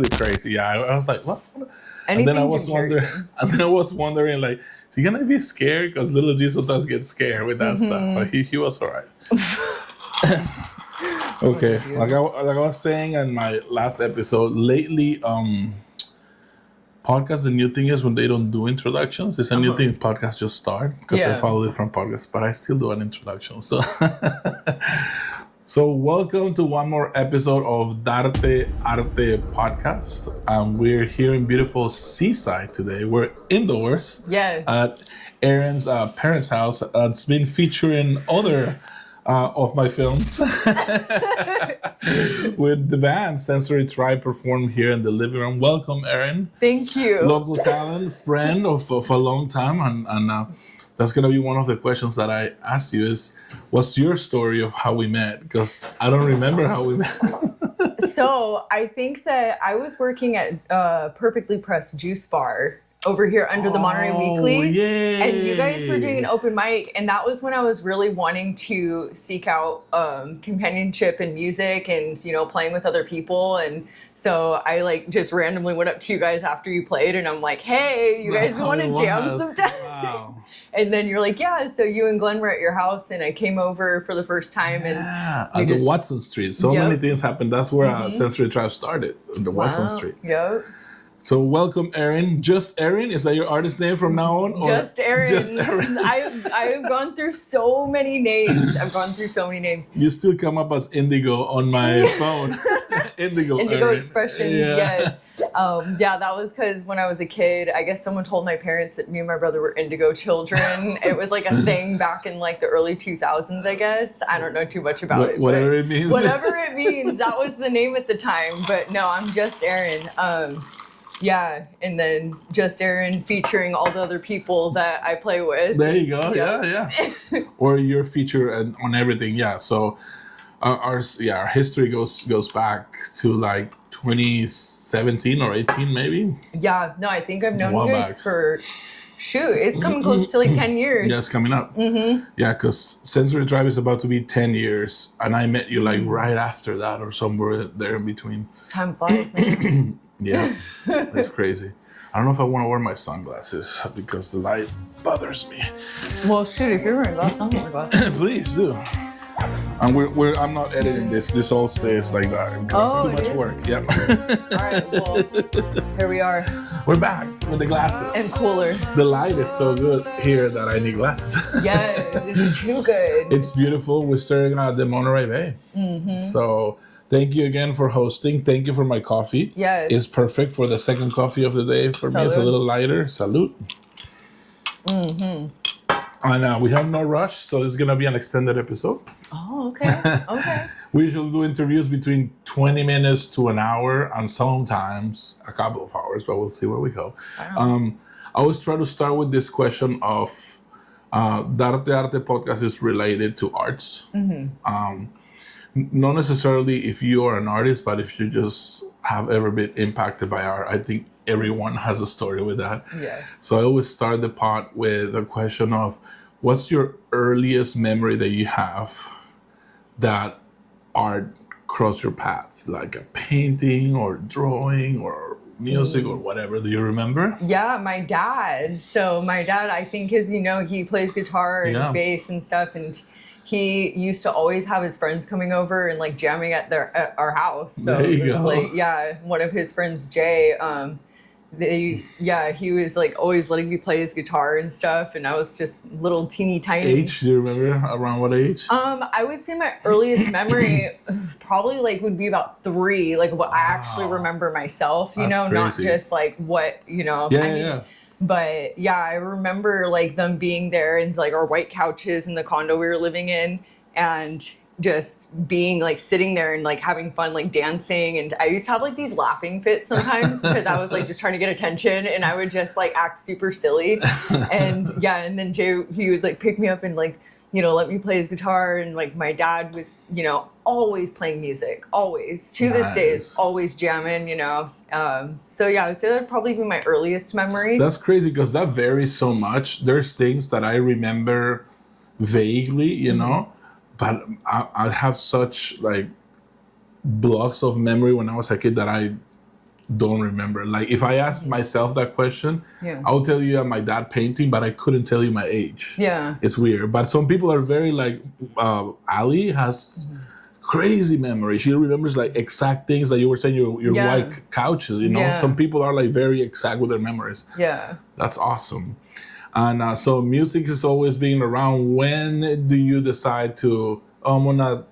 really crazy. Yeah, I was like, what? Anything and then I was wondering, like, is he gonna be scared? Because little G sometimes gets scared with that stuff. But he was all right. Okay, like I was saying in my last episode, lately, podcast, the new thing is when they don't do introductions, it's a new thing. Podcasts just start because I follow different podcasts, but I still do an introduction. So, so welcome to one more episode of Darte Arte Podcast. We're here in beautiful Seaside today. We're indoors at Erin's parents' house. It's been featuring other of my films with the band Sensory Tribe performed here in the living room. Welcome, Erin. Thank you. Local talent, friend of a long time, and that's gonna be one of the questions that I asked you is, what's your story of how we met? Because I don't remember how we met. So I think that I was working at Perfectly Pressed Juice Bar over here under the Monterey Weekly. Yay. And you guys were doing an open mic, and that was when I was really wanting to seek out companionship in music and, you know, playing with other people. And so I like just randomly went up to you guys after you played, and I'm like, hey, you guys want to jam sometime? Wow. And then you're like, yeah. So you and Glenn were at your house, and I came over for the first time. And at the Watson Street. So many things happened. That's where Sensory Tribe started, the Watson Street. Yep. So welcome, Erin. Just Erin? Is that your artist name from now on? Or Just Erin. Just Erin. I've gone through so many names. You still come up as Indigo on my phone. Indigo Erin. Expressions, yes. That was because when I was a kid, I guess someone told my parents that me and my brother were indigo children. It was like a thing back in like the early 2000s, I guess. I don't know too much about it. Whatever it means. Whatever it means. That was the name at the time. But no, I'm Just Erin. Yeah, and then Just Erin featuring all the other people that I play with. There you go. Yeah. Or your feature on everything. Yeah. So our history goes back to like 2017 or 18 maybe. Yeah. No, I think I've known you guys for it's coming close to like 10 years. Yeah, it's coming up. Mm-hmm. Yeah, because Sensory Tribe is about to be 10 years, and I met you like right after that or somewhere there in between. Time flies, man. Yeah, that's crazy. I don't know if I want to wear my sunglasses because the light bothers me. Well, shoot, if you're wearing glasses, I'm wearing glasses. Please do. And I'm not editing this. This all stays like that. Too much work. Yep. All right, well, here we are. We're back with the glasses. And cooler. The light is so good here that I need glasses. Yeah, it's too good. It's beautiful. We're staring at the Monterey Bay. Mm-hmm. So thank you again for hosting. Thank you for my coffee. Yes. It's perfect for the second coffee of the day. For me, it's a little lighter. Salute. Mm-hmm. And we have no rush, so it's going to be an extended episode. Oh, okay. Okay. We usually do interviews between 20 minutes to an hour and sometimes a couple of hours, but we'll see where we go. I always try to start with this question of Darte Arte Podcast is related to arts. Mm-hmm. Not necessarily if you are an artist, but if you just have ever been impacted by art. I think everyone has a story with that. Yes. So I always start the pod with a question of, what's your earliest memory that you have that art crossed your path? Like a painting or drawing or music or whatever. Do you remember? Yeah, my dad. So my dad, I think, as you know, he plays guitar and bass and stuff, and he used to always have his friends coming over and like jamming at our house. So there you go. Like, one of his friends, Jay, he was like always letting me play his guitar and stuff, and I was just little teeny tiny. Age? Do you remember around what age? I would say my earliest memory probably like would be about 3, like what I actually remember myself, you know, not just like what, you know. But yeah, I remember like them being there and like our white couches in the condo we were living in, and just being like sitting there and like having fun, like dancing. And I used to have like these laughing fits sometimes because I was like just trying to get attention, and I would just like act super silly. And then Jay, he would like pick me up and like, you know, let me play his guitar. And like my dad was, you know, always playing music, always to this day is always jamming, you know. So yeah, I would say that'd probably be my earliest memory. That's crazy because that varies so much. There's things that I remember vaguely, you know, but I have such like blocks of memory when I was a kid that I don't remember. Like if I asked myself that question, I'll tell you my dad painting, but I couldn't tell you my age. Yeah. It's weird. But some people are very like, Ali has crazy memory. She remembers like exact things that you were saying, your white couches, you know? Yeah. Some people are like very exact with their memories. Yeah. That's awesome. And so music is always being around. When do you decide to, I'm gonna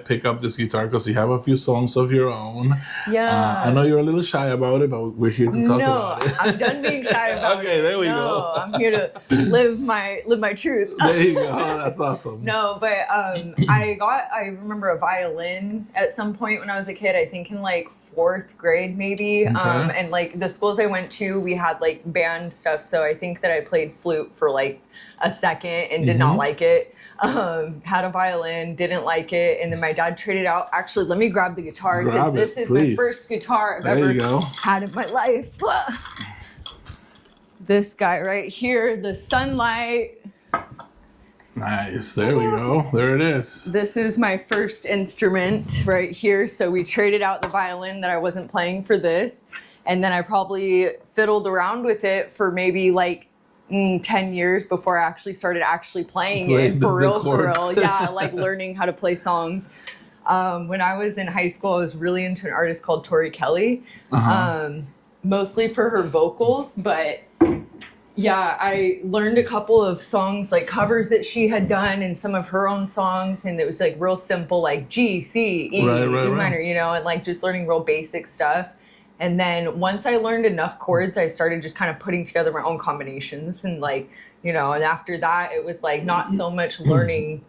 pick up this guitar, because you have a few songs of your own. Yeah. I know you're a little shy about it, but we're here to talk about it. No, I'm done being shy about it. Okay, there we go. I'm here to live my truth. There you go. That's awesome. No, but I remember a violin at some point when I was a kid, I think in like 4th grade maybe. Okay. And like the schools I went to, we had like band stuff. So I think that I played flute for like a second and did not like it. Had a violin, didn't like it, and then my dad traded out. Actually, let me grab the guitar, because this is my first guitar I've ever had in my life. This guy right here, the Sunlight. Nice. There we go. There it is. This is my first instrument right here. So we traded out the violin that I wasn't playing for this, and then I probably fiddled around with it for maybe like 10 years before I actually started playing it for real. Yeah, like learning how to play songs. When I was in high school, I was really into an artist called Tori Kelly, mostly for her vocals. But yeah, I learned a couple of songs, like covers that she had done, and some of her own songs. And it was like real simple, like G, C, E, E minor, you know, and like just learning real basic stuff. And then once I learned enough chords, I started just kind of putting together my own combinations, and like, you know, and after that, it was like not so much learning,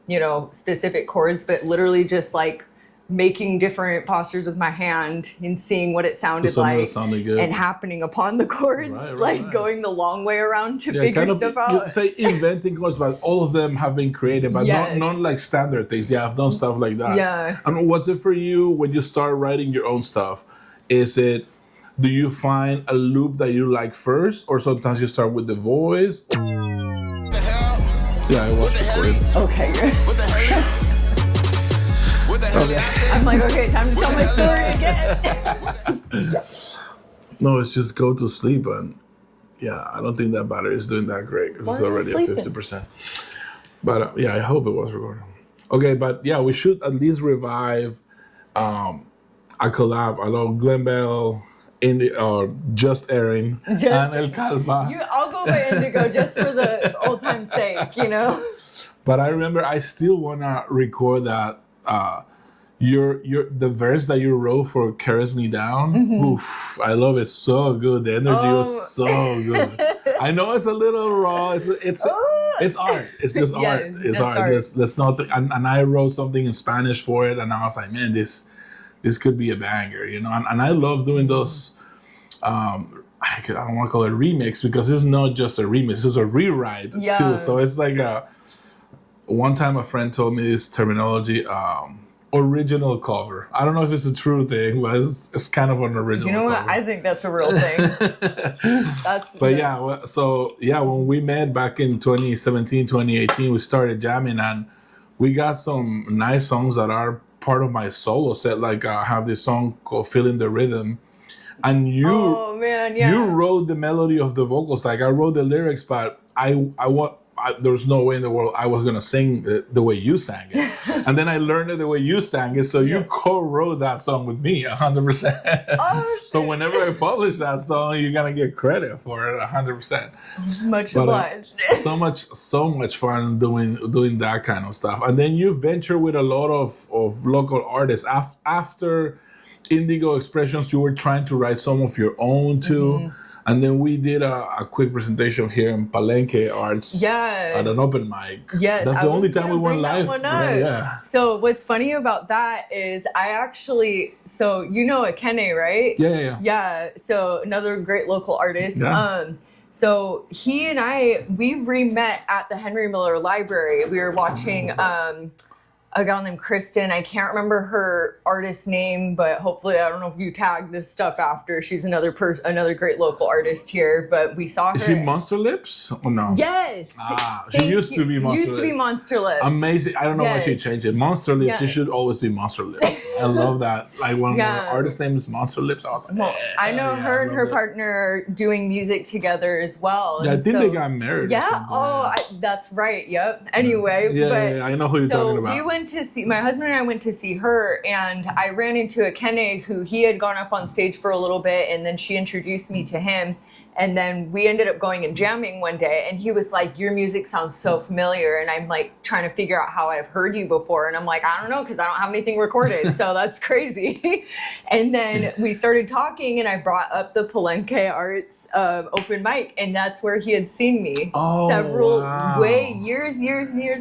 you know, specific chords, but literally just like making different postures with my hand and seeing what it sounded like and happening upon the chords, going the long way around to figure stuff out. You say inventing chords, but all of them have been created, but not like standard things. Yeah, I've done stuff like that. Yeah. And was it for you when you start writing your own stuff? Do you find a loop that you like first, or sometimes you start with the voice? What the hell? Yeah, I was recording. Okay, what the hell? What the hell? I'm like, okay, time to tell my story again. No, it's just go to sleep, and I don't think that battery is doing that great, because it's already at 50%. But I hope it was recording. Okay, but we should at least revive a collab. I love Glenn Bell, Just Erin, and El Kallpa. I'll go by Indigo just for the old time's sake, you know. But I remember I still wanna record that. The verse that you wrote for "Caress Me Down." Oof, I love it. So good. The energy was so good. I know it's a little raw. It's art. It's just art. It's art. Let's not. And I wrote something in Spanish for it, and I was like, man, this could be a banger, you know. And I love doing those. I don't want to call it remix, because it's not just a remix; it's a rewrite too. So it's like one time a friend told me this terminology, original cover. I don't know if it's a true thing, but it's kind of an original. You know what? cover. I think that's a real thing. When we met back in 2017, 2018, we started jamming, and we got some nice songs that are part of my solo set. Like I have this song called "Feeling the Rhythm," and you wrote the melody of the vocals. Like I wrote the lyrics, but there's no way in the world I was gonna sing the way you sang it. And then I learned it the way you sang it, so you co-wrote that song with me 100%. Oh, so whenever I publish that song, you're gonna get credit for it 100%. Much obliged. So much fun doing that kind of stuff. And then you venture with a lot of local artists. After Indigo Expressions, you were trying to write some of your own too. And then we did a quick presentation here in Palenque Arts at an open mic. Yes, that's the only time we went live. Right? So what's funny about that is I actually, you know Akene, right? Yeah. Yeah, so another great local artist. Yeah. So he and we re-met at the Henry Miller Library. We were watching a gal named Kristen. I can't remember her artist name, but hopefully, I don't know if you tag this stuff after. She's another great local artist here. But we saw her. Is she Monster Lips or no? Yes. She used to be Monster Lips. Used to be Monster Lips. Amazing. I don't know why she changed it. Monster Lips. She should always be Monster Lips. I love that. Like when her artist name is Monster Lips, I was like, I know her and her partner are doing music together as well. Yeah, I think they got married. Yeah. That's right. Yep. Anyway. Yeah, I know who you're talking about. So we went to see, my husband and I went to see her, and I ran into a Kenne who he had gone up on stage for a little bit, and then she introduced me to him. And then we ended up going and jamming one day, and he was like, your music sounds so familiar. And I'm like trying to figure out how I've heard you before. And I'm like, I don't know, because I don't have anything recorded. So that's crazy. And then we started talking, and I brought up the Palenque Arts open mic, and that's where he had seen me years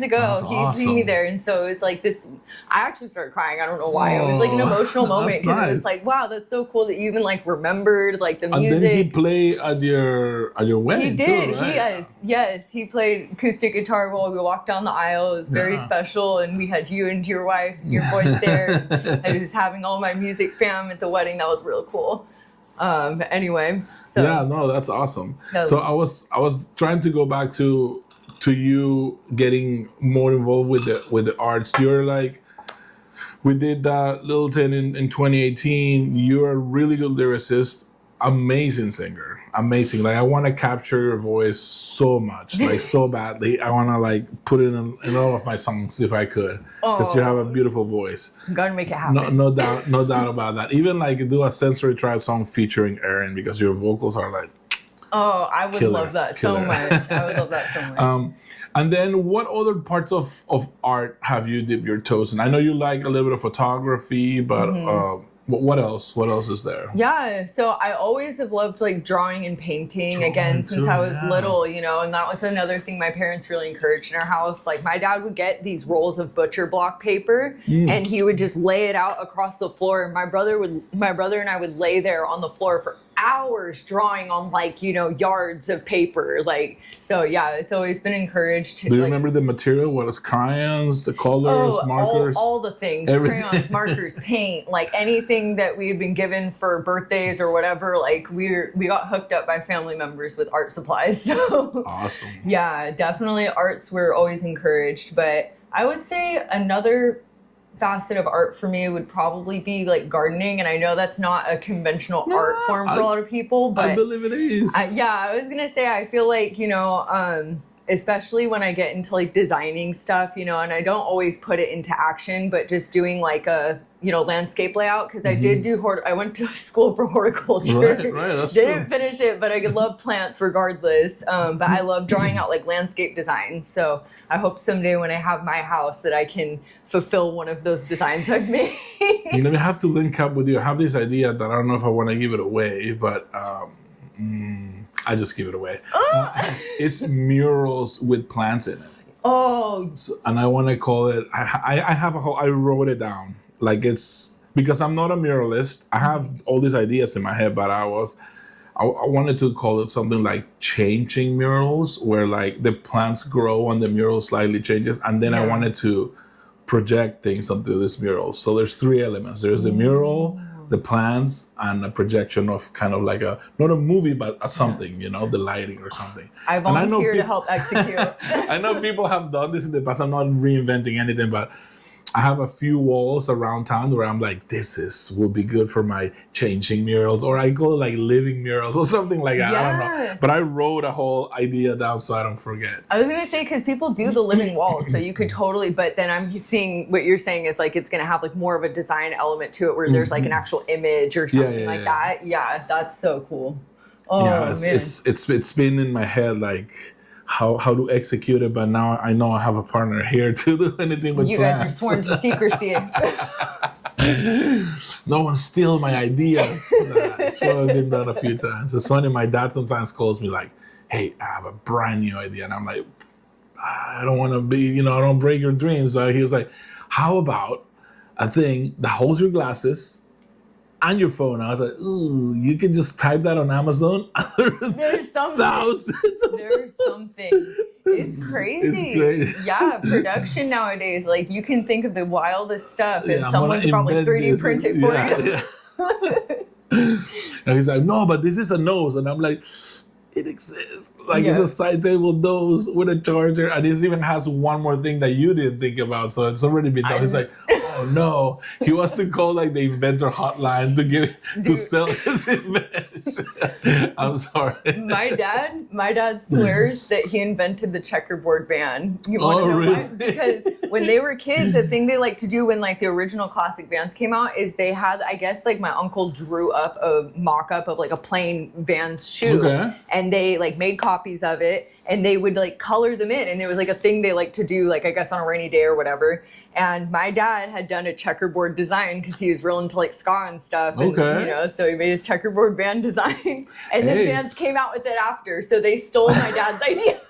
ago. That's He'd seen me there. And so it was like this, I actually started crying. I don't know why. It was like an emotional moment, because it was like, wow, that's so cool that you even like remembered like the music. And then he played at your wedding. He did. Too, right? Yes. He played acoustic guitar while we walked down the aisle. It was very special, and we had you and your wife, your boys there. I was just having all my music fam at the wedding. That was real cool. Anyway, so that's awesome. So I was trying to go back to you getting more involved with the arts. You're like, we did that little thing in 2018. You're a really good lyricist. Amazing singer, amazing. Like I want to capture your voice so much, like so badly. I want to like put it in all of my songs if I could, because you have a beautiful voice. I'm gonna make it happen. No doubt about that. Even like do a Sensory Tribe song featuring Erin, because your vocals are like. Oh, I would love that so much. I would love that so much. And then what other parts of art have you dipped your toes in? I know you like a little bit of photography, but. What else? What else is there? Yeah, so I always have loved like drawing and painting since I was little, and that was another thing my parents really encouraged in our house. Like my dad would get these rolls of butcher block paper and he would just lay it out across the floor. And my brother and I would lay there on the floor for hours drawing on yards of paper. So it's always been encouraged. Do you remember the material? What is crayons, the colors, markers? All the things. Everything. Crayons, markers, paint, like anything that we had been given for birthdays or whatever. Like we got hooked up by family members with art supplies. So awesome. Yeah, definitely arts were always encouraged. But I would say another facet of art for me would probably be like gardening, and I know that's not a conventional art form for a lot of people, but I believe it is. I was gonna say I feel like especially when I get into like designing stuff, and I don't always put it into action, but just doing like a landscape layout, because I did do I went to school for horticulture. Right, that's Didn't finish it, but I love plants regardless. But I love drawing out like landscape designs. So I hope someday when I have my house that I can fulfill one of those designs I've made. Let me have to link up with you. I have this idea that I don't know if I want to give it away, but I just give it away. It's murals with plants in it. And I want to call it. I wrote it down. Like it's because I'm not a muralist. I have all these ideas in my head, but I wanted to call it something like changing murals, where like the plants grow and the mural slightly changes, and then I wanted to project things onto this mural. So there's 3 elements. There's the mural, the plants, and a projection of kind of like not a movie, but a something, the lighting or something. I volunteer to help execute. I know people have done this in the past. I'm not reinventing anything, but I have a few walls around town where I'm like, would be good for my changing murals, or I go like living murals or something like that. I don't know. But I wrote a whole idea down so I don't forget. I was going to say, because people do the living walls, so you could totally, but then I'm seeing what you're saying is like, it's going to have like more of a design element to it, where there's like an actual image or something that. Yeah, that's so cool. Man. It's been in my head like, how to execute it, but now I know I have a partner here to do anything with plants. You guys are sworn to secrecy. No one steal my ideas. I've been done a few times. It's funny, my dad sometimes calls me like, hey, I have a brand new idea. And I'm like, I don't want to be, I don't break your dreams. But he was like, how about a thing that holds your glasses and your phone. I was like, ooh, you can just type that on Amazon. There's something. There's something. It's crazy. It's crazy. Yeah, production nowadays, like you can think of the wildest stuff and someone can probably 3D print it for you. And he's like, no, but this is a nose. And I'm like, it exists. Like it's a side table nose with a charger. And it even has one more thing that you didn't think about. So it's already been done. He's like, oh no. He wants to call like the inventor hotline to sell his invention. I'm sorry. My dad swears that he invented the checkerboard van. You want to know really? why? Because when they were kids, the thing they like to do when like the original classic vans came out is they had, I guess like my uncle drew up a mock-up of like a plain Vans shoe. Okay. And they like made copies of it and they would like color them in. And there was like a thing they like to do, like I guess on a rainy day or whatever. And my dad had done a checkerboard design because he was real into like ska and stuff. And, you know, so he made his checkerboard van design. And then Vans came out with it after. So they stole my dad's idea.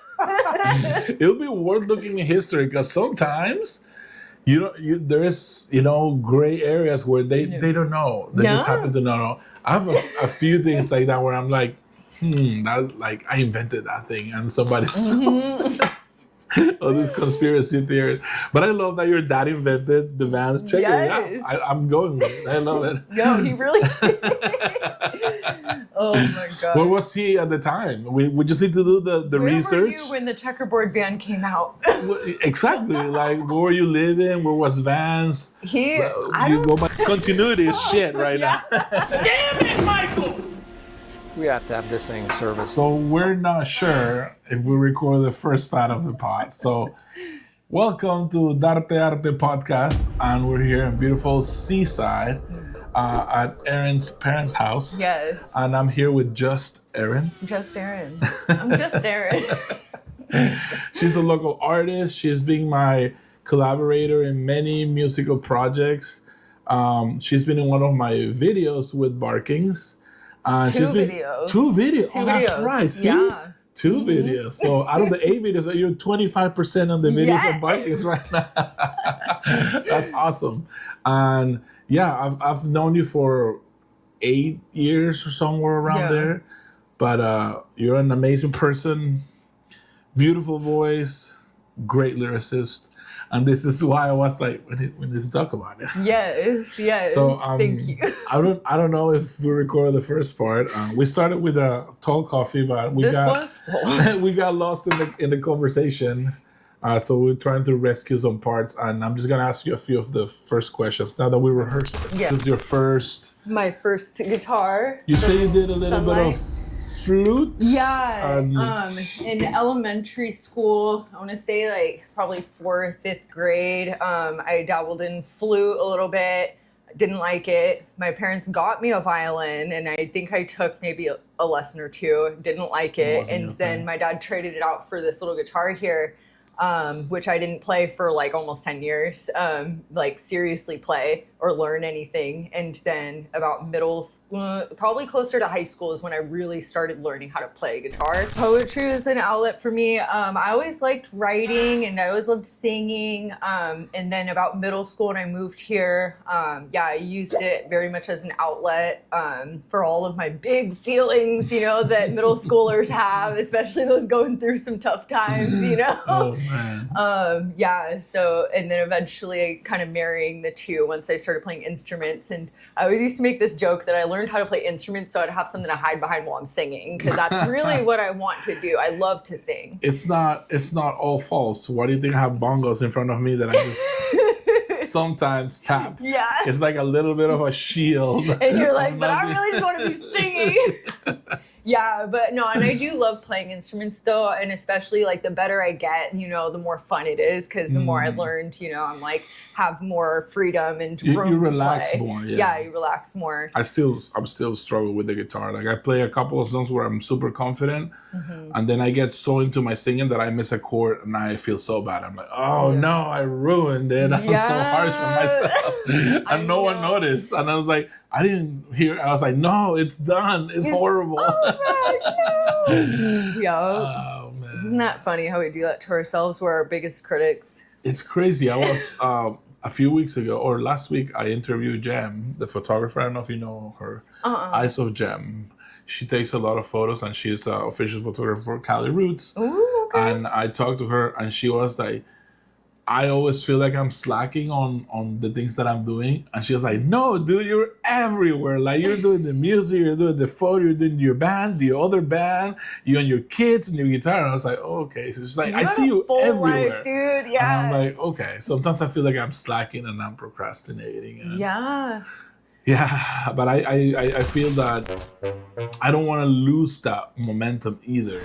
It'll be worth looking in history because sometimes there is, gray areas where they don't know. They just happen to not know. I have a few things like that where I'm like, that like I invented that thing and somebody stole all these conspiracy theories. But I love that your dad invented the Vans checker. Yes. Yeah, I'm going with it. I love it. No, he really did. Oh my God. Where was he at the time? We just need to do the research. Where were you when the checkerboard van came out? Exactly. Like, where were you living? Where was Vans? Continuity is shit right now. Damn it, Michael! We have to have this thing service. So we're not sure if we record the first part of the pod. So welcome to Darte Arte Podcast. And we're here in beautiful Seaside at Erin's parents' house. Yes. And I'm here with Just Erin. Just Erin. I'm Just Erin. She's a local artist. She's been my collaborator in many musical projects. She's been in one of my videos with Barkings. Two videos. That's right. See? Yeah. Two videos. So out of the 8 videos, you're 25% on the videos of Barkings right now. That's awesome. And yeah, I've known you for 8 years or somewhere around there. But you're an amazing person, beautiful voice, great lyricist. And this is why I was like, when did talk about it? Yes. So thank you. I don't know if we recorded the first part. We started with a tall coffee, but we got lost in the conversation. So we're trying to rescue some parts, and I'm just gonna ask you a few of the first questions now that we rehearsed. Yeah. This is your first. My first guitar. You say you did a little bit of flute? Yeah. In elementary school, I want to say like probably 4th, 5th grade. I dabbled in flute a little bit. Didn't like it. My parents got me a violin, and I think I took maybe a lesson or two. Didn't like it, and then my dad traded it out for this little guitar here. Which I didn't play for like almost 10 years, like seriously play or learn anything. And then about middle school, probably closer to high school is when I really started learning how to play guitar. Poetry was an outlet for me. I always liked writing and I always loved singing. And then about middle school when I moved here, I used it very much as an outlet, for all of my big feelings, that middle schoolers have, especially those going through some tough times, Oh, man. So, and then eventually kind of marrying the two once I started playing instruments. And I always used to make this joke that I learned how to play instruments so I'd have something to hide behind while I'm singing, because that's really what I want to do. I love to sing. It's not all false. Why do you think I have bongos in front of me that I just sometimes tap? Yeah. It's like a little bit of a shield. And you're like, but I really just want to be singing. Yeah, but no, and I do love playing instruments though, and especially like the better I get, the more fun it is, because the more I learned, I'm like have more freedom and room you relax to play. more. Yeah, you relax more. I'm still struggle with the guitar. Like I play a couple of songs where I'm super confident, and then I get so into my singing that I miss a chord and I feel so bad. I'm like, oh no, I ruined it. I'm so harsh on myself, and no one noticed. And I was like, I didn't hear. I was like, no, it's done. It's horrible. Oh, no. Yeah. Oh, man. Isn't that funny how we do that to ourselves? We're our biggest critics. It's crazy. I was a few weeks ago or last week, I interviewed Jem, the photographer. I don't know if you know her. Eyes of Jem. She takes a lot of photos, and she's an official photographer for Cali Roots. Ooh, okay. And I talked to her, and she was like, I always feel like I'm slacking on the things that I'm doing. And she was like, no, dude, you're everywhere. Like, you're doing the music, you're doing the photo, you're doing your band, the other band, you and your kids and your guitar. And I was like, oh, okay. So she's like, I see you everywhere. Life, dude. Yeah. And I'm like, okay. Sometimes I feel like I'm slacking and I'm procrastinating. And yeah. Yeah, but I feel that I don't want to lose that momentum either,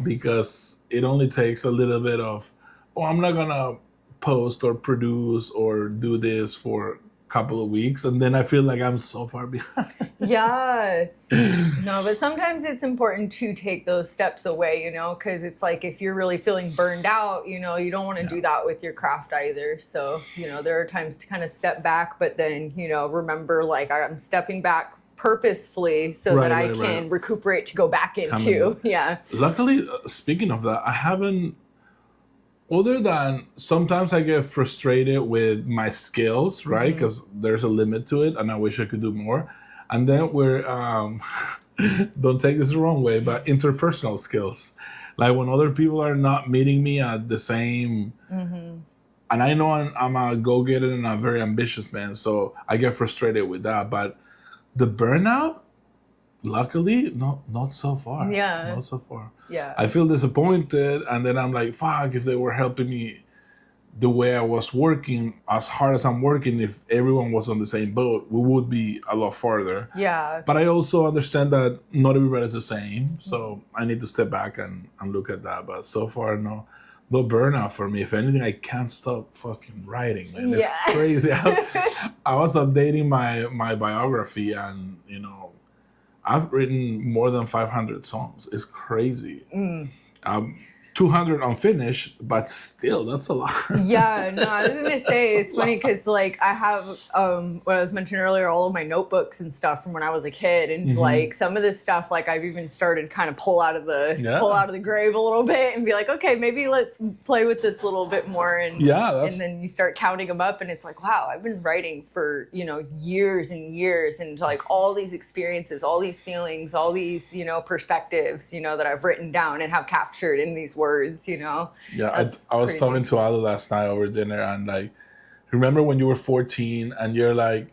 because it only takes a little bit of, I'm not going to post or produce or do this for a couple of weeks, and then I feel like I'm so far behind. Yeah. No, but sometimes it's important to take those steps away, because it's like if you're really feeling burned out, you don't want to do that with your craft either. So, there are times to kind of step back, but then, remember, like, I'm stepping back purposefully so that I can recuperate to go back into. Yeah. Luckily, speaking of that, I haven't, other than sometimes I get frustrated with my skills, right? Because there's a limit to it and I wish I could do more. And then we're, don't take this the wrong way, but interpersonal skills. Like when other people are not meeting me at the same, and I know I'm a go-getter and a very ambitious man, so I get frustrated with that. But the burnout, luckily, not so far. Yeah. Not so far. Yeah. I feel disappointed, and then I'm like, fuck, if they were helping me the way I was working, as hard as I'm working, if everyone was on the same boat, we would be a lot farther. Yeah. But I also understand that not everybody's the same, so I need to step back and look at that. But so far, no burnout for me. If anything, I can't stop fucking writing, man. It's crazy. I was updating my biography, and, I've written more than 500 songs. It's crazy. 200 unfinished, but still, that's a lot. Yeah, no, I was gonna say it's funny because like I have what I was mentioning earlier, all of my notebooks and stuff from when I was a kid, and like some of this stuff, like I've even started kind of pull out of the grave a little bit and be like, okay, maybe let's play with this a little bit more, and and then you start counting them up, and it's like, wow, I've been writing for years and years, and like all these experiences, all these feelings, all these perspectives that I've written down and have captured in these words. Yeah, I was talking to Ali last night over dinner, and like, remember when you were 14 and you're like,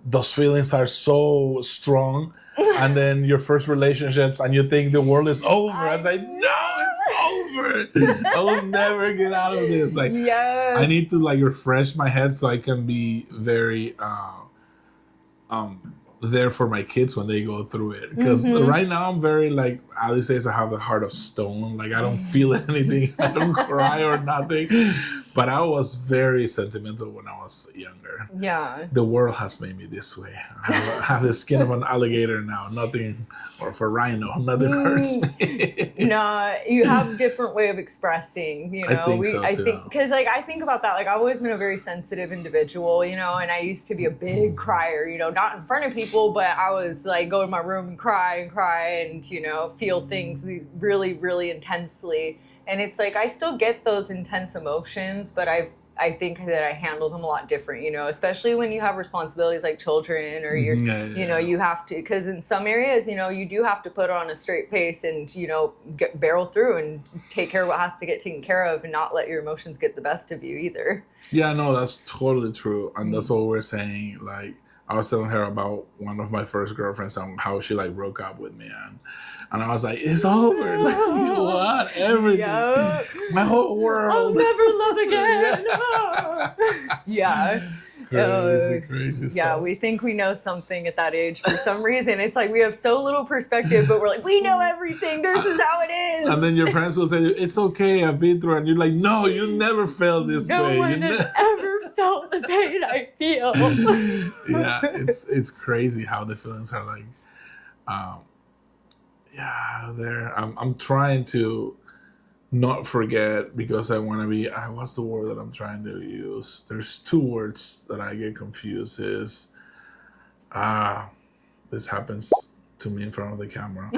those feelings are so strong, and then your first relationships and you think the world is over. I was like, no, it's over. I will never get out of this. Like, I need to like refresh my head so I can be very there for my kids when they go through it, because right now I'm very, like Ali says, I have the heart of stone. Like, I don't feel anything. I don't cry or nothing, but I was very sentimental when I was younger. The world has made me this way. I have the skin of an alligator now. Nothing, or of a rhino, nothing hurts me. No, you have a different way of expressing, I think so too. Because like I think about that, like I've always been a very sensitive individual, and I used to be a big crier, not in front of people, but I was like go in my room and cry and feel things really, really intensely. And it's like I still get those intense emotions, but I think that I handle them a lot different, especially when you have responsibilities like children, or you're, you have to, because in some areas, you do have to put on a straight face and, barrel through and take care of what has to get taken care of, and not let your emotions get the best of you either. Yeah, no, that's totally true. And that's what we're saying. Like, I was telling her about one of my first girlfriends and how she like broke up with me, and I was like, it's over. Like, what? Everything. My whole world. I'll never love again. Crazy yeah, stuff. we think we know something at that age for some reason. It's like we have so little perspective, but we're like, we know everything. This is how it is. And then your parents will tell you, it's okay, I've been through it. And you're like, no, you never felt this way. No one has ever felt the pain I feel. Yeah, it's crazy how the feelings are like, there. I'm trying to not forget, because I want to be, what's the word that I'm trying to use? There's two words that I get confused. Is this happens to me in front of the camera.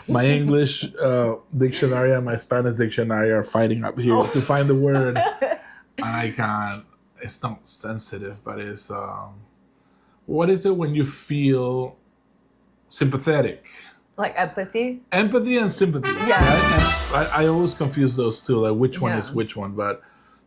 My English dictionary and my Spanish dictionary are fighting up here to find the word, and I can't. it's not sensitive, but it's what is it when you feel sympathetic? Like empathy? Empathy and sympathy. Yeah. Right? And I always confuse those two, like which one is which one. But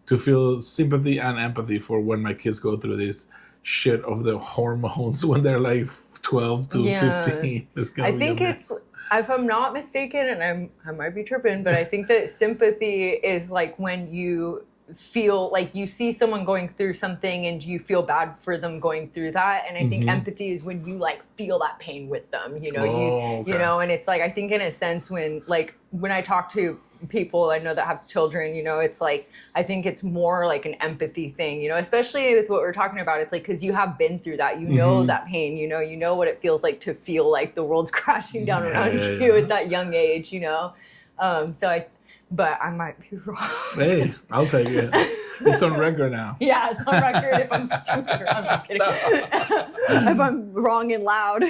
to feel sympathy and empathy for when my kids go through this shit of the hormones when they're like 12 to 15. I think it's, if I'm not mistaken, and I might be tripping, but I think that sympathy is like when you feel like you see someone going through something and you feel bad for them going through that. And I think empathy is when you like feel that pain with them, you know, you know, and it's like, I think in a sense when I talk to people I know that have children, you know, it's like, I think it's more like an empathy thing, you know, especially with what we're talking about. It's like, cause you have been through that, you know, that pain, you know what it feels like to feel like the world's crashing down around you at that young age, you know? But I might be wrong. Hey, I'll take it. It's on record now. Yeah, it's on record if I'm stupid. I'm just kidding. If I'm wrong and loud.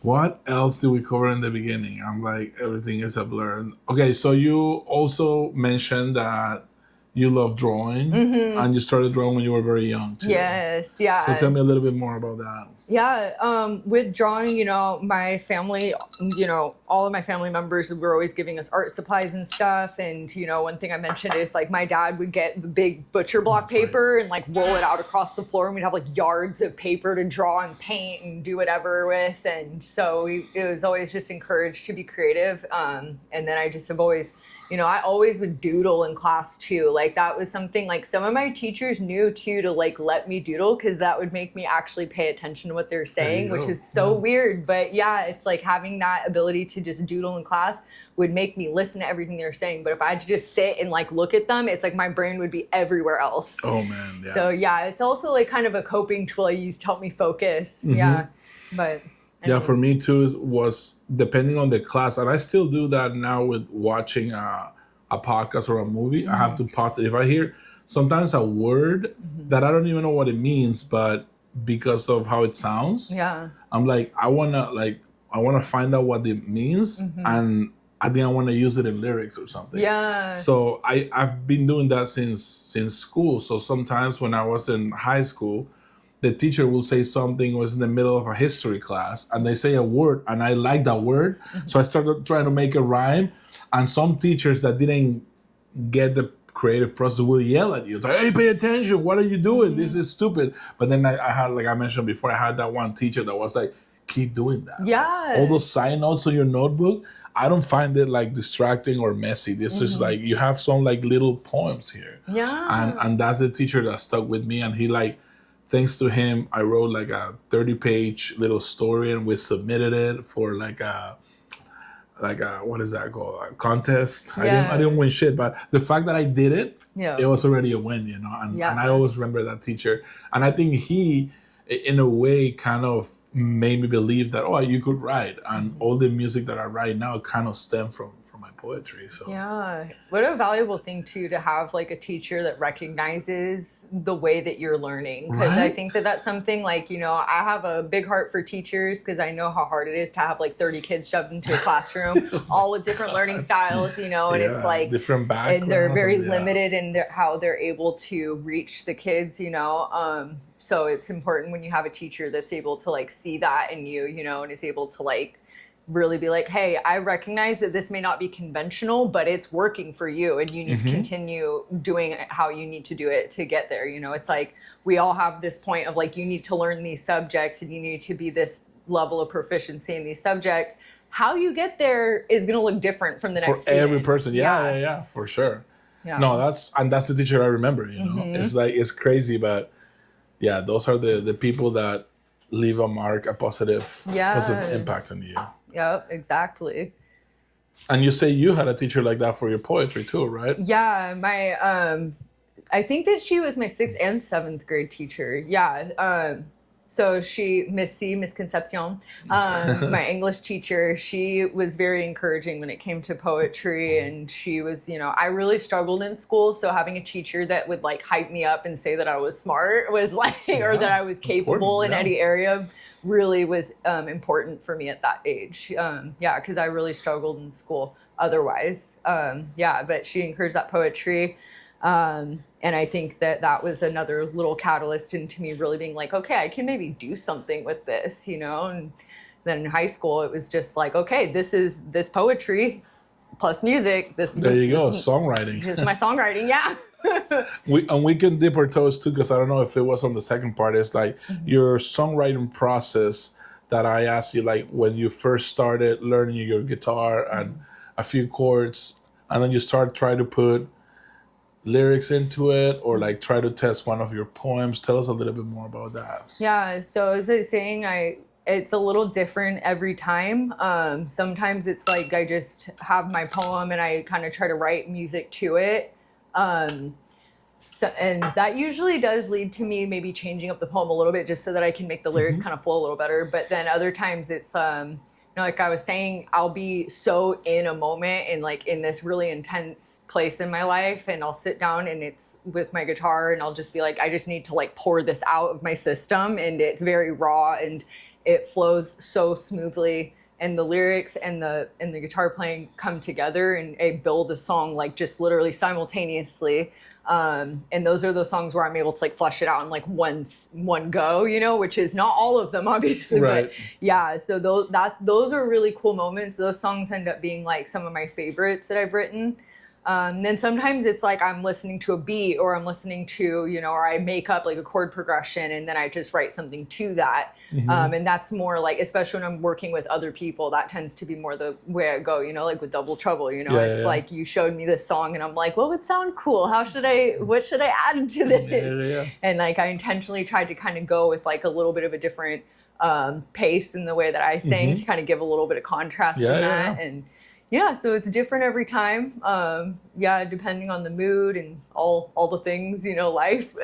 What else do we cover in the beginning? I'm like, everything is a blur. Okay, so you also mentioned that you love drawing and you started drawing when you were very young too. Yes, yeah. So tell me a little bit more about that. Yeah, with drawing, you know, my family, you know, all of my family members were always giving us art supplies and stuff. And, you know, one thing I mentioned is like my dad would get the big butcher block paper and like roll it out across the floor. And we'd have like yards of paper to draw and paint and do whatever with. And so it was always just encouraged to be creative. And then I just have always, you know, I always would doodle in class too. Like that was something like some of my teachers knew too to like let me doodle because that would make me actually pay attention to what they're saying, which is so weird. But yeah, it's like having that ability to just doodle in class would make me listen to everything they're saying. But if I had to just sit and like look at them, it's like my brain would be everywhere else. Oh man. Yeah. So yeah, it's also like kind of a coping tool I use to help me focus. Yeah. But yeah, for me too, was depending on the class, and I still do that now with watching a podcast or a movie. I have to pause it. If I hear sometimes a word that I don't even know what it means, but because of how it sounds, I'm like, I wanna find out what it means, and I think I want to use it in lyrics or something. Yeah. So I've been doing that since school. So sometimes when I was in high school, the teacher will say something was in the middle of a history class and they say a word and I like that word. So I started trying to make a rhyme, and some teachers that didn't get the creative process will yell at you. It's like, hey, pay attention. What are you doing? This is stupid. But then I had, like I mentioned before, I had that one teacher that was like, keep doing that. Yeah. All those side notes on your notebook, I don't find it like distracting or messy. This is like, you have some like little poems here. Yeah. And that's the teacher that stuck with me. And he like, thanks to him, I wrote like a 30-page little story and we submitted it for like a what is that called? A contest. I didn't win shit, but the fact that I did it, it was already a win, you know? And I always remember that teacher. And I think he, in a way, kind of made me believe that, you could write. And all the music that I write now kind of stem from my poetry. So yeah, what a valuable thing too to have like a teacher that recognizes the way that you're learning, because I think that that's something like, you know, I have a big heart for teachers because I know how hard it is to have like 30 kids shoved into a classroom all with different learning styles, you know, and it's like different backgrounds, and they're very limited in how they're able to reach the kids, you know. So it's important when you have a teacher that's able to like see that in you, you know, and is able to like really be like, hey, I recognize that this may not be conventional, but it's working for you and you need to continue doing it how you need to do it to get there. You know, it's like we all have this point of like, you need to learn these subjects and you need to be this level of proficiency in these subjects. How you get there is going to look different from the next for every person. Yeah, for sure. Yeah. No, that's the teacher I remember, you know. It's like, it's crazy, but yeah, those are the people that leave a mark, a positive impact on you. Yep, exactly. And you say you had a teacher like that for your poetry too, right? Yeah, my I think that she was my 6th and 7th grade teacher. Yeah. So Miss Concepcion, my English teacher, she was very encouraging when it came to poetry. And she was, you know, I really struggled in school. So having a teacher that would like hype me up and say that I was smart was like, or that I was capable in any area really was important for me at that age. Because I really struggled in school otherwise. But she encouraged that poetry. And I think that was another little catalyst into me really being like, okay, I can maybe do something with this, And then in high school, it was just like, okay, this poetry plus music. There you go, songwriting. Just my songwriting, yeah. we can dip our toes too, because I don't know if it was on the second part. It's like your songwriting process that I asked you, like when you first started learning your guitar and a few chords, and then you try to put lyrics into it, or like try to test one of your poems. Tell us a little bit more about that. Yeah, so as I was saying, it's a little different every time. Sometimes it's like I just have my poem and I kind of try to write music to it. And that usually does lead to me maybe changing up the poem a little bit just so that I can make the lyric kind of flow a little better. But then other times it's, like I was saying, I'll be so in a moment and like in this really intense place in my life, and I'll sit down and it's with my guitar and I'll just be like, I just need to like pour this out of my system, and it's very raw and it flows so smoothly. And the lyrics and the guitar playing come together and build a song like just literally simultaneously. And those are those songs where I'm able to like flesh it out in like one go, which is not all of them, obviously, right. But yeah. So those are really cool moments. Those songs end up being like some of my favorites that I've written. Then sometimes it's like I'm listening to a beat, or I'm listening to, or I make up like a chord progression and then I just write something to that. And that's more like, especially when I'm working with other people, that tends to be more the way I go, like with Double Trouble, it's like you showed me this song and I'm like, what would sound cool? What should I add to this? And like I intentionally tried to kind of go with like a little bit of a different pace in the way that I sang to kind of give a little bit of contrast to that. And yeah, so it's different every time. Depending on the mood and all the things, life.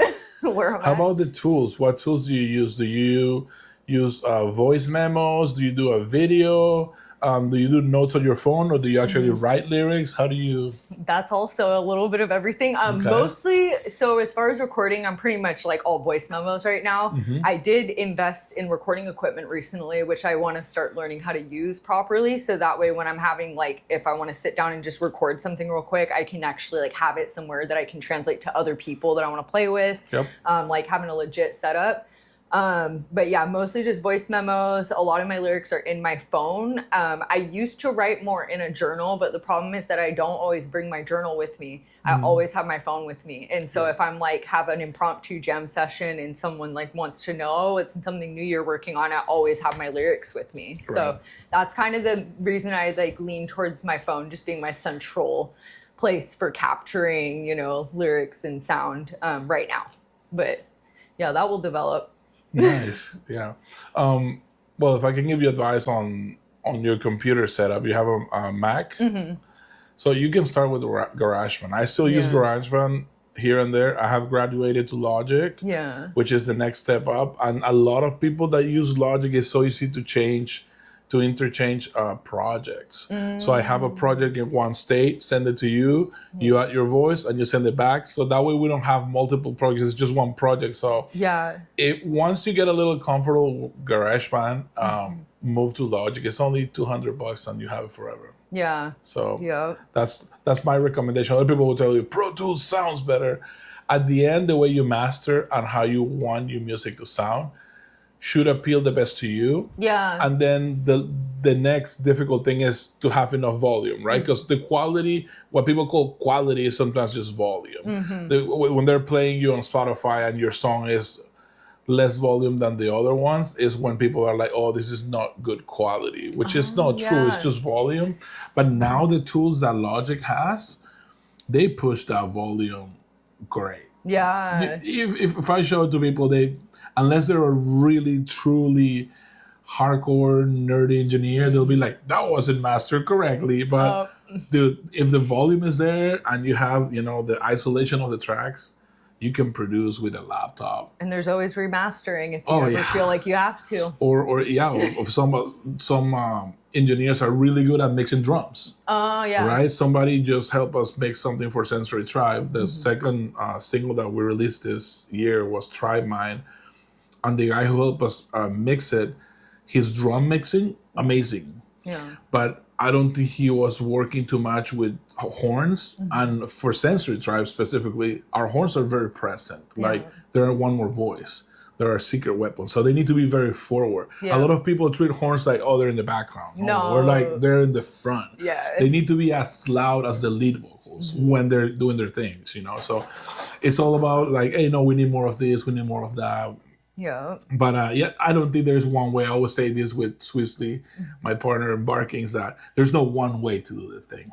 Where I'm How at. about the tools? What tools do you use? Do you use voice memos? Do you do a video? Do you do notes on your phone, or do you actually write lyrics? How do you? That's also a little bit of everything. Mostly, so as far as recording, I'm pretty much like all voice memos right now. I did invest in recording equipment recently, which I want to start learning how to use properly. So that way, when I'm having like, if I want to sit down and just record something real quick, I can actually like have it somewhere that I can translate to other people that I want to play with. Yep. Like having a legit setup. But yeah, mostly just voice memos. A lot of my lyrics are in my phone. I used to write more in a journal, but the problem is that I don't always bring my journal with me. I always have my phone with me. And so if I'm like have an impromptu jam session and someone like wants to know it's something new you're working on, I always have my lyrics with me. Right. So that's kind of the reason I like lean towards my phone just being my central place for capturing, lyrics and sound, right now. But yeah, that will develop. Nice. Yeah. Well, if I can give you advice on your computer setup, you have a Mac. So you can start with GarageBand. I still use GarageBand here and there. I have graduated to Logic, which is the next step up. And a lot of people that use Logic, is so easy to interchange projects. So I have a project in one state, send it to you, you add your voice and you send it back. So that way we don't have multiple projects, it's just one project. So once you get a little comfortable with GarageBand, move to Logic. It's only $200 and you have it forever. Yeah. So that's my recommendation. Other people will tell you Pro Tools sounds better. At the end, the way you master and how you want your music to sound should appeal the best to you. Yeah. And then the next difficult thing is to have enough volume, right? Because the quality, what people call quality, is sometimes just volume. When they're playing you on Spotify and your song is less volume than the other ones, is when people are like, oh, this is not good quality, which is not true. It's just volume. But now the tools that Logic has, they push that volume great. Yeah. If I show it to people, unless they're a really, truly hardcore, nerdy engineer, they'll be like, that wasn't mastered correctly. But dude, if the volume is there and you have, the isolation of the tracks, you can produce with a laptop. And there's always remastering if you ever feel like you have to. Or some engineers are really good at mixing drums. Oh, yeah. Right? Somebody just helped us make something for Sensory Tribe. The second single that we released this year was Tribe Mine. And the guy who helped us mix it, his drum mixing, amazing. Yeah. But I don't think he was working too much with horns. And for Sensory Tribe specifically, our horns are very present. Like they're one more voice. They're our secret weapon. So they need to be very forward. Yeah. A lot of people treat horns like, oh, they're in the background. No. Or like they're in the front. Yeah. They need to be as loud as the lead vocals when they're doing their things, you know? So it's all about like, hey, no, we need more of this, we need more of that. Yeah. But I don't think there's one way. I always say this with Swissley, my partner in barking, is that there's no one way to do the thing.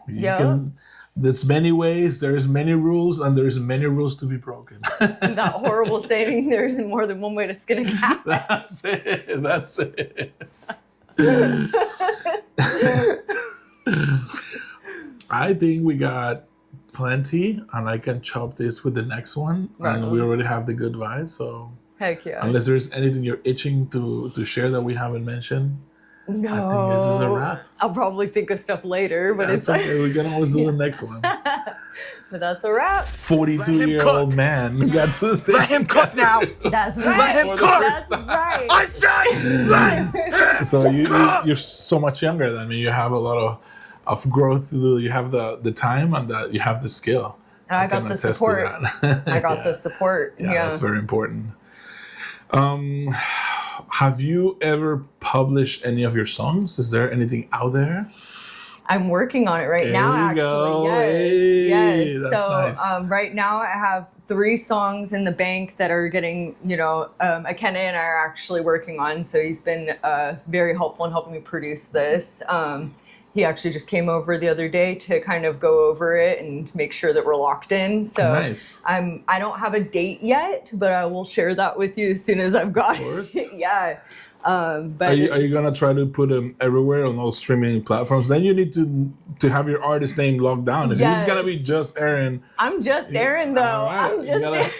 There's many ways, there's many rules, and there's many rules to be broken. That horrible saying, there's more than one way to skin a cat. That's it. I think we got plenty, and I can chop this with the next one. Right. And we already have the good vibes, so... Heck yeah. Unless there's anything you're itching to share that we haven't mentioned. No. I think this is a wrap. I'll probably think of stuff later, but it's okay. We can always do the next one. So that's a wrap. 42-year-old man got to stay. Let him cook now. That's right. Let him cook. That's right. I said let him So you're so much younger than me. You have a lot of growth to do. You have the time and you have the skill. And I got the support. I got the support. Yeah, that's very important. Have you ever published any of your songs? Is there anything out there? I'm working on it right now, actually. Go. Yes. So nice. Right now I have 3 songs in the bank that are getting, Akene and I are actually working on. So he's been very helpful in helping me produce this. He actually just came over the other day to kind of go over it and make sure that we're locked in. So nice. I don't have a date yet, but I will share that with you as soon as I've got it. Yeah. But are you gonna try to put them everywhere on all streaming platforms? Then you need to have your artist name locked down. If it's gonna be Just Erin, I'm Just Erin though. Right. I'm just Erin.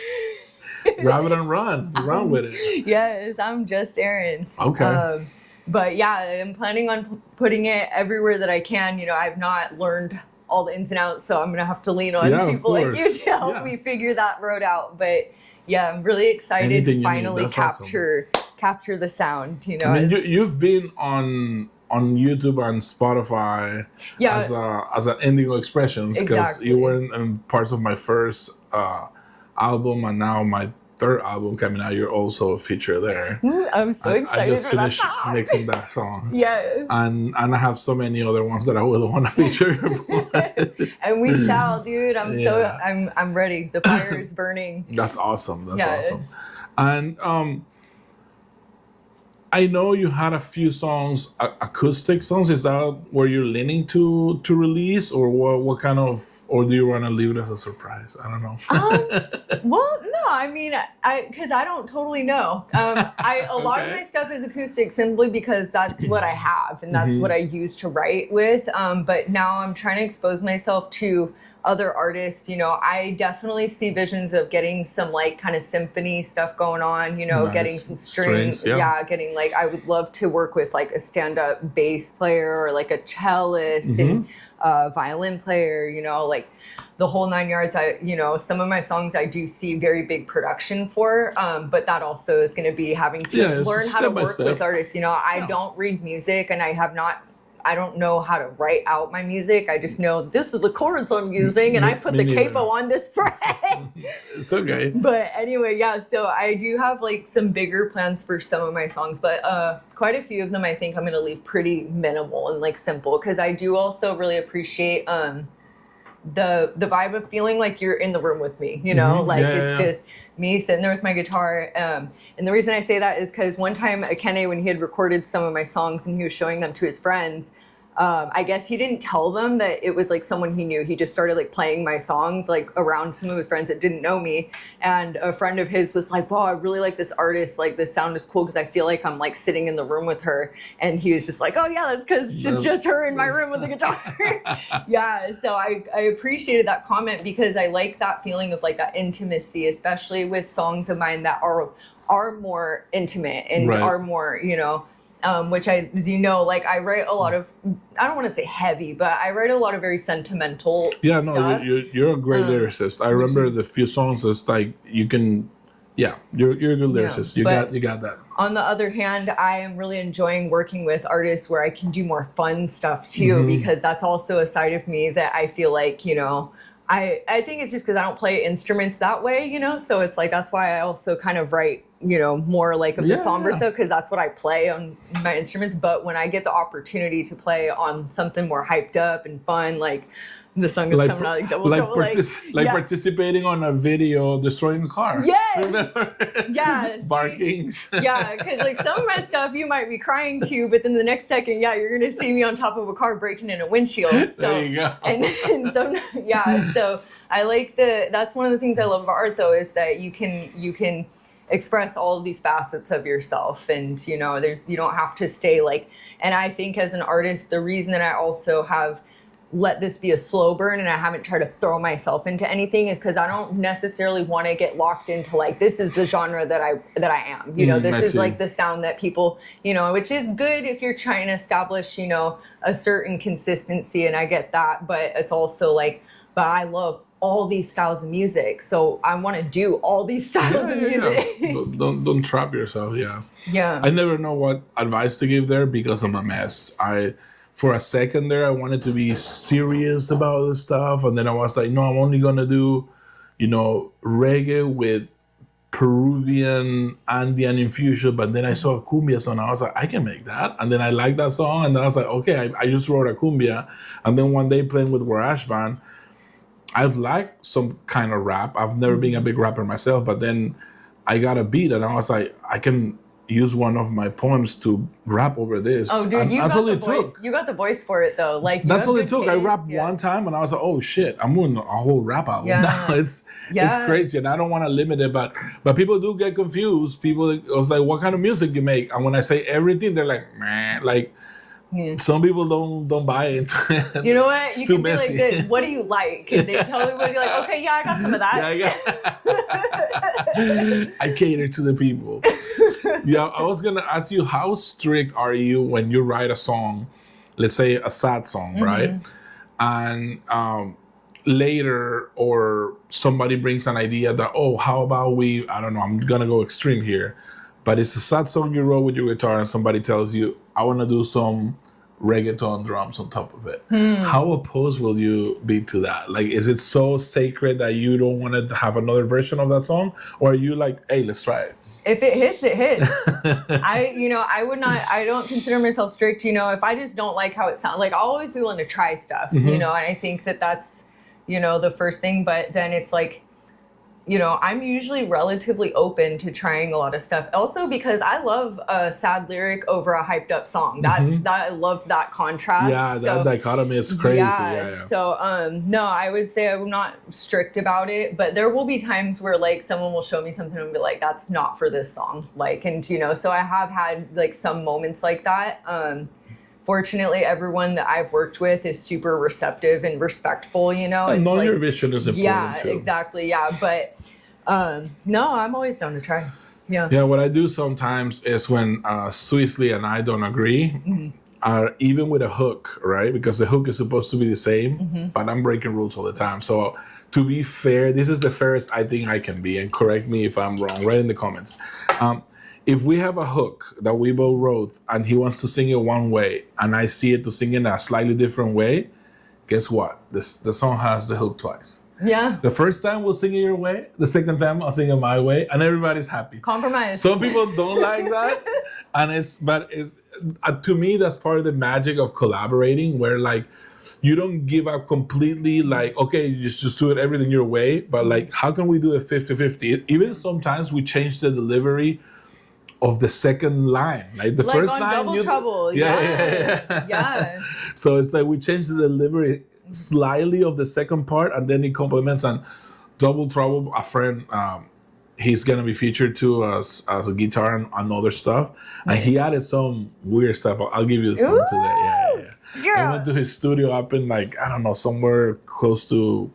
Grab it and run with it. Yes, I'm Just Erin. Okay. But yeah, I'm planning on putting it everywhere that I can. I've not learned all the ins and outs, so I'm going to have to lean on people like you to help me figure that road out. But yeah, I'm really excited to finally capture the sound. I mean, you've been on YouTube and Spotify as an Indigo Expressions because you were in parts of my first album and now my 3rd album coming out. You're also a feature there. I'm so excited. I just finished mixing that song. Yes. And I have so many other ones that I will want to feature. And we shall, dude. I'm ready. The fire is burning. That's awesome. That's awesome. And I know you had a few songs, acoustic songs. Is that where you're leaning to release, or what kind of, or do you want to leave it as a surprise? I don't know. Well, no, I mean, because I don't totally know. A lot of my stuff is acoustic simply because that's what I have and that's what I use to write with. But now I'm trying to expose myself to other artists. I definitely see visions of getting some like kind of symphony stuff going on, nice. Getting some strings. Getting like, I would love to work with like a stand-up bass player or like a cellist and a violin player, like the whole 9 yards. Some of my songs I do see very big production for, but that also is going to be having to learn how to work with artists. I don't read music and I don't know how to write out my music. I just know this is the chords I'm using and I put the capo on this fret. It's okay. But anyway, so I do have like some bigger plans for some of my songs, but quite a few of them I think I'm going to leave pretty minimal and like simple, because I do also really appreciate the vibe of feeling like you're in the room with me, it's just me sitting there with my guitar. And the reason I say that is because one time Akene, when he had recorded some of my songs and he was showing them to his friends, I guess he didn't tell them that it was like someone he knew. He just started like playing my songs like around some of his friends that didn't know me. And a friend of his was like, wow, I really like this artist. Like this sound is cool because I feel like I'm like sitting in the room with her. And he was just like, oh yeah, that's because it's just her in my room with the guitar. So I appreciated that comment because I like that feeling of like that intimacy, especially with songs of mine that are more intimate and are more, which as like I write a lot of, I don't want to say heavy, but I write a lot of very sentimental stuff. You're a great lyricist. I remember the few songs that's like you can Yeah, you're a good lyricist. You got that. On the other hand, I am really enjoying working with artists where I can do more fun stuff too, because that's also a side of me that I feel like, you know, I think it's just because I don't play instruments that way, you know, so it's like that's why I also kind of write, you know, more like of the somber stuff, because that's what I play on my instruments. But when I get the opportunity to play on something more hyped up and fun, like the song is coming out like double trouble, participating on a video destroying a car. Yeah, barking. Yeah, because like some of my stuff you might be crying to, but then the next second, you're gonna see me on top of a car breaking in a windshield. So, there you go. And so so I like that's one of the things I love about art though, is that you can express all of these facets of yourself, and you know, you don't have to stay like. And I think as an artist, the reason that I also have let this be a slow burn and I haven't tried to throw myself into anything is because I don't necessarily want to get locked into like, this is the genre that I am, you know, this is like the sound that people, you know, which is good if you're trying to establish, you know, a certain consistency, and I get that, but it's also like, but I love all these styles of music, so I want to do all these styles of music. Don't trap yourself. Yeah. I never know what advice to give there because I'm a mess. For a second there, I wanted to be serious about this stuff. And then I was like, no, I'm only going to do, you know, reggae with Peruvian Andean infusion. But then I saw a cumbia song. I was like, I can make that. And then I liked that song. And then I was like, okay, I just wrote a cumbia. And then one day playing with Warash Band, I've liked some kind of rap. I've never been a big rapper myself. But then I got a beat and I was like, I can use one of my poems to rap over this. Oh, dude, you got the voice. You got the voice for it, though. Like that's all it took. I rapped one time, and I was like, "Oh shit, I'm doing a whole rap album." Now it's crazy, and I don't want to limit it, but people do get confused. People was like, "What kind of music you make?" And when I say everything, they're like, "Man," like. Yeah. Some people don't buy into it. You know what? You can be like this. What do you like? And they tell everybody like, okay, I got some of that. I cater to the people. I was gonna ask you, how strict are you when you write a song, let's say a sad song, right? And later, or somebody brings an idea that, oh, how about I don't know, I'm gonna go extreme here, but it's a sad song you wrote with your guitar, and somebody tells you, I want to do some reggaeton drums on top of it. How opposed will you be to that? Like, is it so sacred that you don't want to have another version of that song? Or are you like, hey, let's try it? If it hits, it hits. I don't consider myself strict, you know, if I just don't like how it sounds, like I'll always be willing to try stuff, you know, and I think that's, you know, the first thing, but then it's like, you know, I'm usually relatively open to trying a lot of stuff. Also because I love a sad lyric over a hyped up song. I love that contrast. Yeah, that dichotomy is crazy. Yeah. So, no, I would say I'm not strict about it, but there will be times where like someone will show me something and be like, that's not for this song. Like, and you know, so I have had like some moments like that. Fortunately, everyone that I've worked with is super receptive and respectful, you know. And knowing your vision is important too. Yeah, exactly. Yeah, but no, I'm always down to try. Yeah. Yeah, what I do sometimes is when Sweesley and I don't agree, even with a hook, right? Because the hook is supposed to be the same, but I'm breaking rules all the time. So to be fair, this is the fairest I think I can be, and correct me if I'm wrong, right in the comments. If we have a hook that we both wrote and he wants to sing it one way and I see it to sing in a slightly different way, guess what? The song has the hook twice. Yeah. The first time we'll sing it your way. The second time I'll sing it my way, and everybody's happy. Compromise. Some people don't like that, but to me that's part of the magic of collaborating, where like you don't give up completely. Like, okay, you just do it everything your way, but like, how can we do it 50-50? Even sometimes we change the delivery of the second line, like the first line. Double Trouble. Yeah. So it's like we change the delivery slightly of the second part, and then it complements. And Double Trouble, a friend, he's gonna be featured too as a guitar and other stuff, and he added some weird stuff. I'll give you the song today. Yeah. I went to his studio up in like, I don't know, somewhere close to.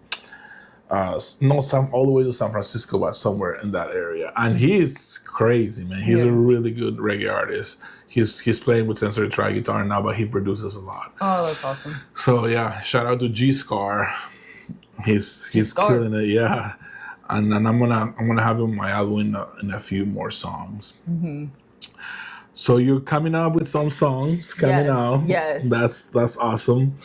All the way to San Francisco, but somewhere in that area. And he's crazy, man. He's a really good reggae artist. He's playing with sensory tri guitar now, but he produces a lot. Oh, that's awesome. So yeah, shout out to G Scar. He's killing it. Yeah. and I'm gonna have on my album in a few more songs. So you're coming up with some songs coming out. Yes. That's awesome.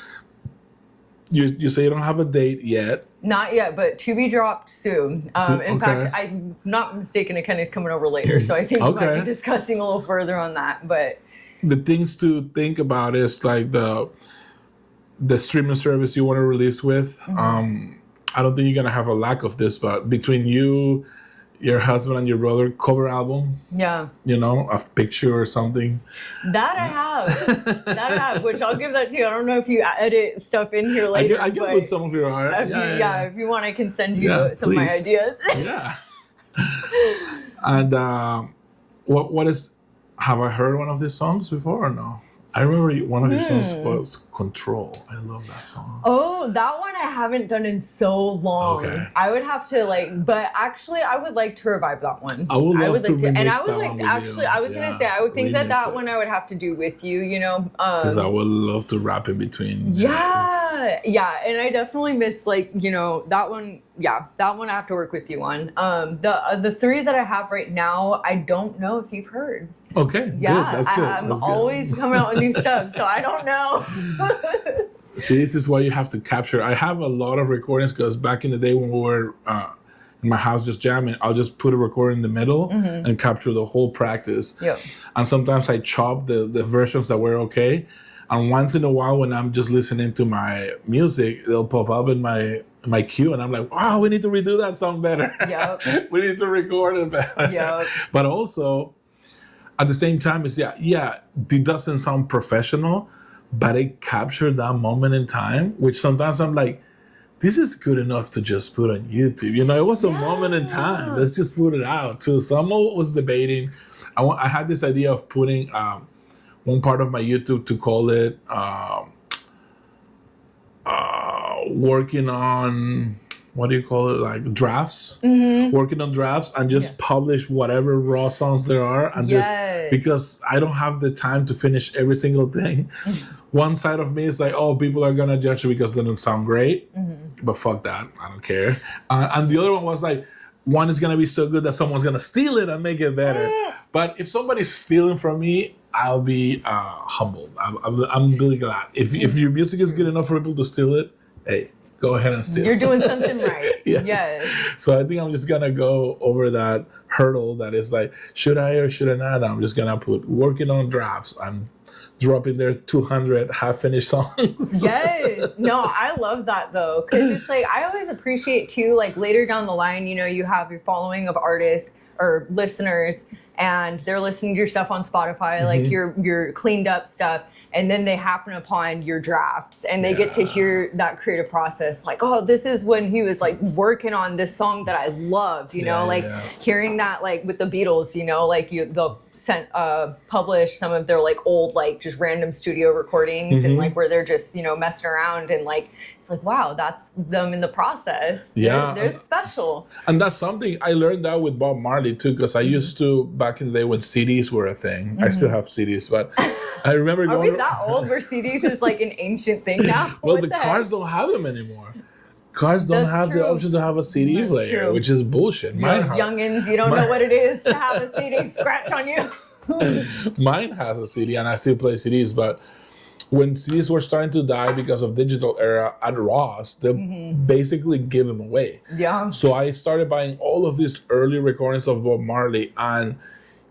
You say you don't have a date yet. Not yet, but to be dropped soon. In fact, I'm not mistaken, Kenny's coming over later, so I think we might be discussing a little further on that. But the things to think about is like the streaming service you want to release with. I don't think you're gonna have a lack of this, but between you, your husband, and your brother, cover album. Yeah. You know, a picture or something. That I have, which I'll give that to you. I don't know if you edit stuff in here later. I can put some of your art. If you want, I can send you some of my ideas. Yeah. And what is? Have I heard one of these songs before or no? I remember one of your songs was Control. I love that song. Oh, that one I haven't done in so long. Okay. I would have to but actually I would like to revive that one. I would love to remix and I would that like one to actually, I was going to say, I would think that one I would have to do with you, you know. Because I would love to rap in between. Yeah. And I definitely miss that one. Yeah, that one I have to work with you on. The three that I have right now, I don't know if you've heard. Okay, yeah, good. That's good. I'm always coming out with new stuff, so I don't know. See, this is why you have to capture. I have a lot of recordings because back in the day when we were in my house just jamming, I'll just put a recorder in the middle and capture the whole practice. Yep. And sometimes I chop the versions that were okay. And once in a while, when I'm just listening to my music, they'll pop up in my queue, and I'm like, wow, we need to redo that song better. Yep. We need to record it better. Yep. But also, at the same time, it's it doesn't sound professional, but it captured that moment in time, which sometimes I'm like, this is good enough to just put on YouTube. You know, it was a moment in time. Let's just put it out too. Someone was debating. I had this idea of putting one part of my YouTube to call it working on, what do you call it, like drafts, working on drafts, and just publish whatever raw songs there are, and just because I don't have the time to finish every single thing. One side of me is like, oh, people are gonna judge it because they don't sound great, but fuck that, I don't care. And the other one was like, one is gonna be so good that someone's gonna steal it and make it better. But if somebody's stealing from me, I'll be humbled. I'm really glad. If your music is good enough for people to steal it, hey, go ahead and steal. You're doing something right. Yes. So I think I'm just gonna go over that hurdle that is like, should I or should I not? I'm just gonna put working on drafts. I'm dropping their 200 half-finished songs. Yes. No, I love that though, because it's like I always appreciate too, like later down the line, you know, you have your following of artists or listeners, and they're listening to your stuff on Spotify, like your cleaned up stuff. And then they happen upon your drafts and they get to hear that creative process. Like, oh, this is when he was like working on this song that I love, you know, hearing that like with the Beatles, you know, like they'll publish some of their like old, like just random studio recordings and like where they're just, you know, messing around and like, it's like, wow, that's them in the process. Yeah. They're special. And that's something I learned that with Bob Marley too, because I used to, back in the day when CDs were a thing, I still have CDs, but I remember going. Are we that old where CDs is like an ancient thing now? Well, the cars don't have them anymore. Cars don't have the option to have a CD player, which is bullshit. Youngins, you don't know what it is to have a CD scratch on you. Mine has a CD and I still play CDs, but when CDs were starting to die because of digital era at Ross, they basically give them away. Yeah. So I started buying all of these early recordings of Bob Marley, and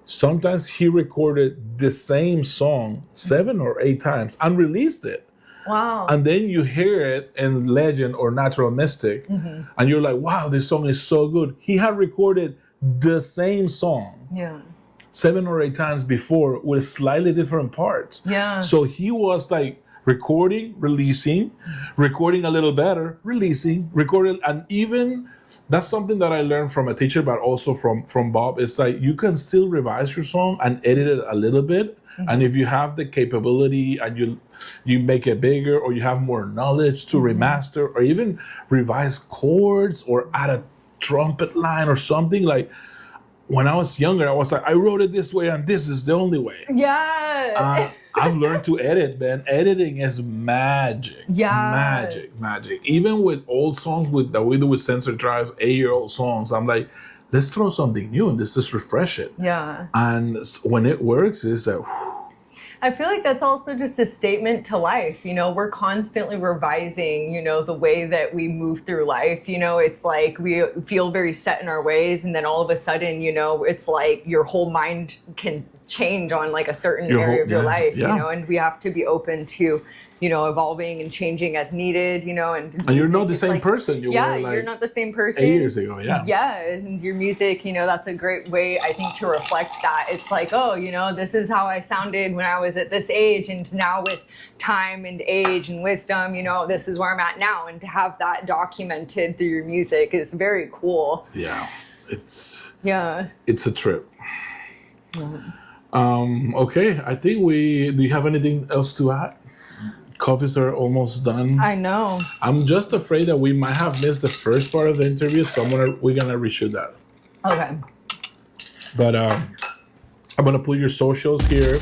sometimes he recorded the same song 7 or 8 times and released it. Wow. And then you hear it in Legend or Natural Mystic, and you're like, wow, this song is so good. He had recorded the same song 7 or 8 times before with slightly different parts. Yeah. So he was like recording, releasing, recording a little better, releasing, recording, and even that's something that I learned from a teacher, but also from Bob. It's like you can still revise your song and edit it a little bit. And if you have the capability and you make it bigger, or you have more knowledge to remaster or even revise chords or add a trumpet line or something, like when I was younger, I was like, I wrote it this way and this is the only way. Yeah. I've learned to edit, man. Editing is magic. Yeah. Magic. Even with old songs that we do with Sensor Drives, 8-year-old songs, I'm like, let's throw something new and let's just refresh it. Yeah. And when it works, it's like, I feel like that's also just a statement to life. You know, we're constantly revising, you know, the way that we move through life. You know, it's like we feel very set in our ways. And then all of a sudden, you know, it's like your whole mind can change on like a certain area of your life, you know, and we have to be open to, you know, evolving and changing as needed, you know, and you're not the same person you were like you're not the same person 8 years ago. Yeah, and your music, you know, that's a great way, I think, to reflect that. It's like, oh, you know, this is how I sounded when I was at this age, and now with time and age and wisdom, you know, this is where I'm at now. And to have that documented through your music is very cool. Yeah, it's a trip. Okay, I think do you have anything else to add? Coffees are almost done. I know. I'm just afraid that we might have missed the first part of the interview, so we're gonna reshoot that. Okay. But I'm gonna put your socials here.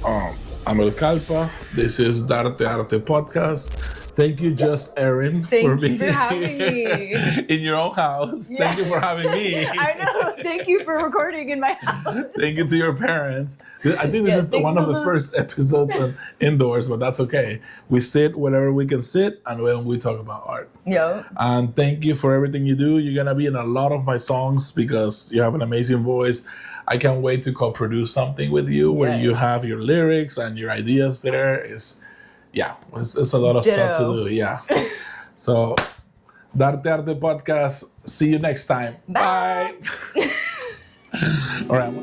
I'm El Kallpa. This is Darte Arte Podcast. Thank you, Just Erin, for having me in your own house. Yeah. Thank you for having me. I know. Thank you for recording in my house. Thank you to your parents. I think this is one of the first episodes indoors, but that's okay. We sit wherever we can sit, and when we talk about art. Yeah. And thank you for everything you do. You're gonna be in a lot of my songs because you have an amazing voice. I can't wait to co-produce something with you where you have your lyrics and your ideas there. It's a lot of stuff to do. Yeah. So, Darte Arte Podcast. See you next time. Bye. All right.